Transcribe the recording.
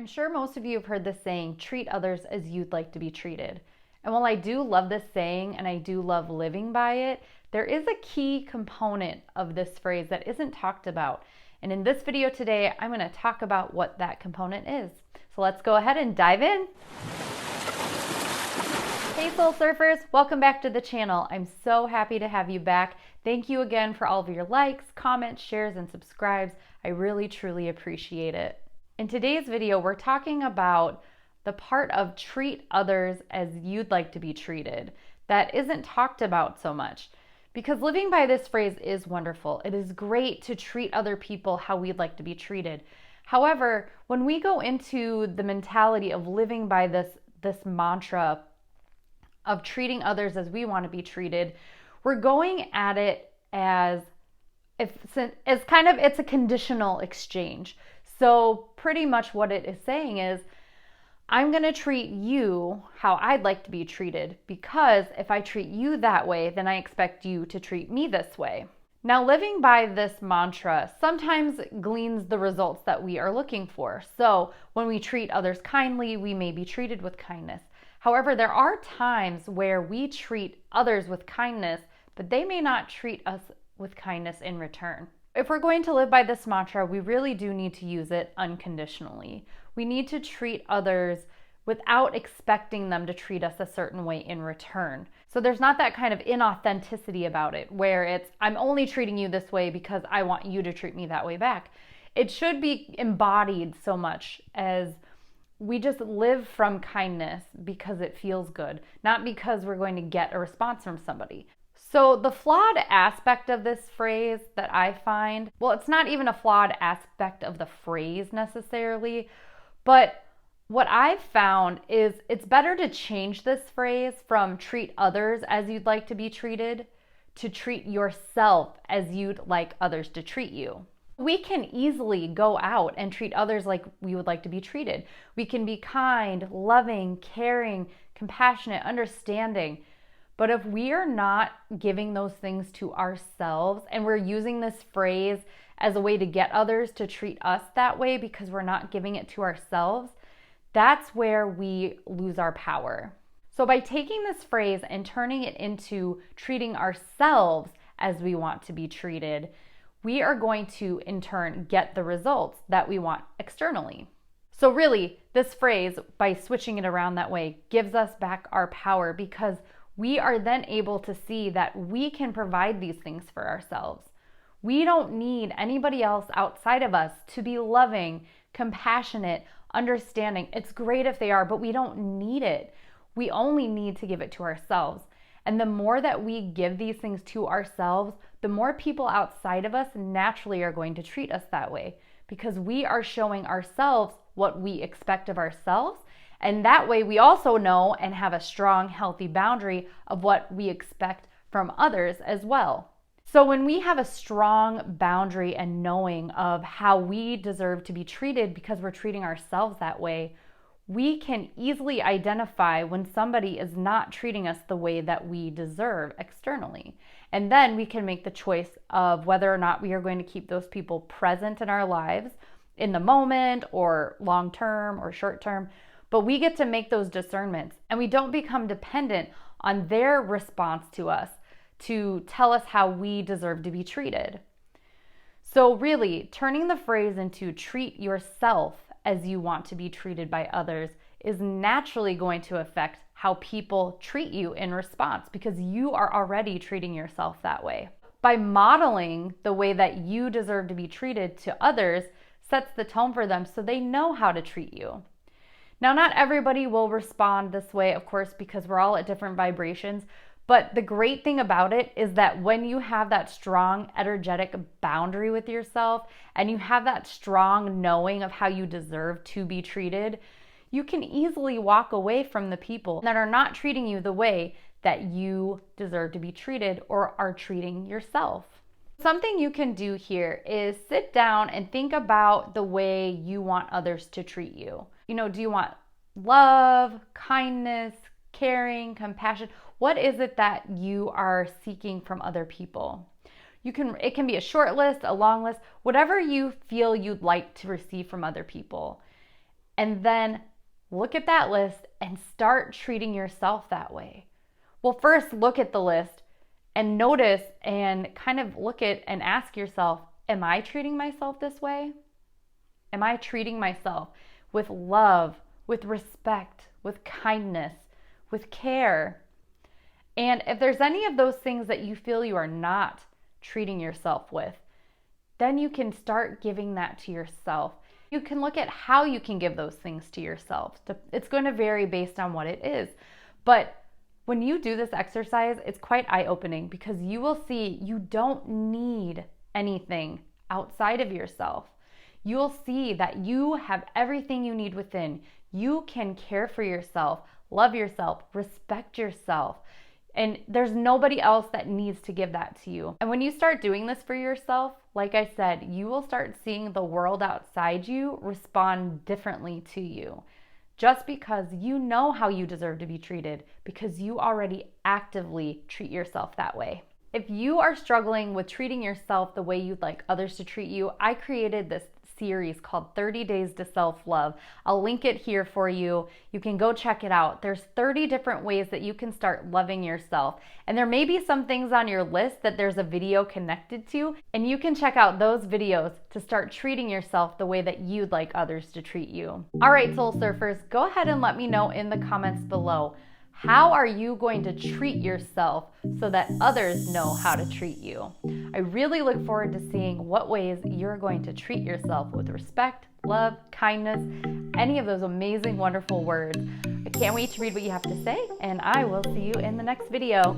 I'm sure most of you have heard the saying, treat others as you'd like to be treated. And while I do love this saying and I do love living by it, there is a key component of this phrase that isn't talked about. And in this video today, I'm going to talk about what that component is. So let's go ahead and dive in. Hey Soul Surfers, welcome back to the channel. I'm so happy to have you back. Thank you again for all of your likes, comments, shares, and subscribes. I really, truly appreciate it. In today's video, we're talking about the part of treat others as you'd like to be treated that isn't talked about so much. Because living by this phrase is wonderful. It is great to treat other people how we'd like to be treated. However, when we go into the mentality of living by this mantra of treating others as we want to be treated, we're going at it as it's a conditional exchange. So pretty much what it is saying is, I'm going to treat you how I'd like to be treated, because if I treat you that way, then I expect you to treat me this way. Now, living by this mantra sometimes gleans the results that we are looking for. So when we treat others kindly, we may be treated with kindness. However, there are times where we treat others with kindness, but they may not treat us with kindness in return. If we're going to live by this mantra, we really do need to use it unconditionally. We need to treat others without expecting them to treat us a certain way in return. So there's not that kind of inauthenticity about it, where it's, I'm only treating you this way because I want you to treat me that way back. It should be embodied so much as we just live from kindness because it feels good, not because we're going to get a response from somebody. So the flawed aspect of this phrase that I find, well, it's not even a flawed aspect of the phrase necessarily, but what I've found is it's better to change this phrase from treat others as you'd like to be treated to treat yourself as you'd like others to treat you. We can easily go out and treat others like we would like to be treated. We can be kind, loving, caring, compassionate, understanding. But if we are not giving those things to ourselves and we're using this phrase as a way to get others to treat us that way because we're not giving it to ourselves, that's where we lose our power. So by taking this phrase and turning it into treating ourselves as we want to be treated, we are going to, in turn, get the results that we want externally. So really, this phrase, by switching it around that way, gives us back our power, because we are then able to see that we can provide these things for ourselves. We don't need anybody else outside of us to be loving, compassionate, understanding. It's great if they are, but we don't need it. We only need to give it to ourselves. And the more that we give these things to ourselves, the more people outside of us naturally are going to treat us that way, because we are showing ourselves what we expect of ourselves. And that way we also know and have a strong, healthy boundary of what we expect from others as well. So when we have a strong boundary and knowing of how we deserve to be treated because we're treating ourselves that way, we can easily identify when somebody is not treating us the way that we deserve externally. And then we can make the choice of whether or not we are going to keep those people present in our lives in the moment or long term or short term. But we get to make those discernments, and we don't become dependent on their response to us to tell us how we deserve to be treated. So really, turning the phrase into treat yourself as you want to be treated by others is naturally going to affect how people treat you in response, because you are already treating yourself that way. By modeling the way that you deserve to be treated to others sets the tone for them so they know how to treat you. Now, not everybody will respond this way, of course, because we're all at different vibrations. But the great thing about it is that when you have that strong energetic boundary with yourself and you have that strong knowing of how you deserve to be treated, you can easily walk away from the people that are not treating you the way that you deserve to be treated or are treating yourself. Something you can do here is sit down and think about the way you want others to treat you. Do you want love, kindness, caring, compassion? What is it that you are seeking from other people? It can be a short list, a long list, whatever you feel you'd like to receive from other people. And then look at that list and start treating yourself that way. Well, first look at the list and notice and kind of look at and ask yourself, am I treating myself this way? Am I treating myself with love, with respect, with kindness, with care? And if there's any of those things that you feel you are not treating yourself with, then you can start giving that to yourself. You can look at how you can give those things to yourself. It's going to vary based on what it is. But when you do this exercise, it's quite eye-opening because you will see you don't need anything outside of yourself. You'll see that you have everything you need within. You can care for yourself, love yourself, respect yourself. And there's nobody else that needs to give that to you. And when you start doing this for yourself, like I said, you will start seeing the world outside you respond differently to you. Just because you know how you deserve to be treated, because you already actively treat yourself that way. If you are struggling with treating yourself the way you'd like others to treat you, I created this series called 30 Days to Self-Love. I'll link it here for you. You can go check it out. There's 30 different ways that you can start loving yourself. And there may be some things on your list that there's a video connected to, and you can check out those videos to start treating yourself the way that you'd like others to treat you. All right, Soul Surfers, go ahead and let me know in the comments below. How are you going to treat yourself so that others know how to treat you? I really look forward to seeing what ways you're going to treat yourself with respect, love, kindness, any of those amazing, wonderful words. I can't wait to read what you have to say, and I will see you in the next video.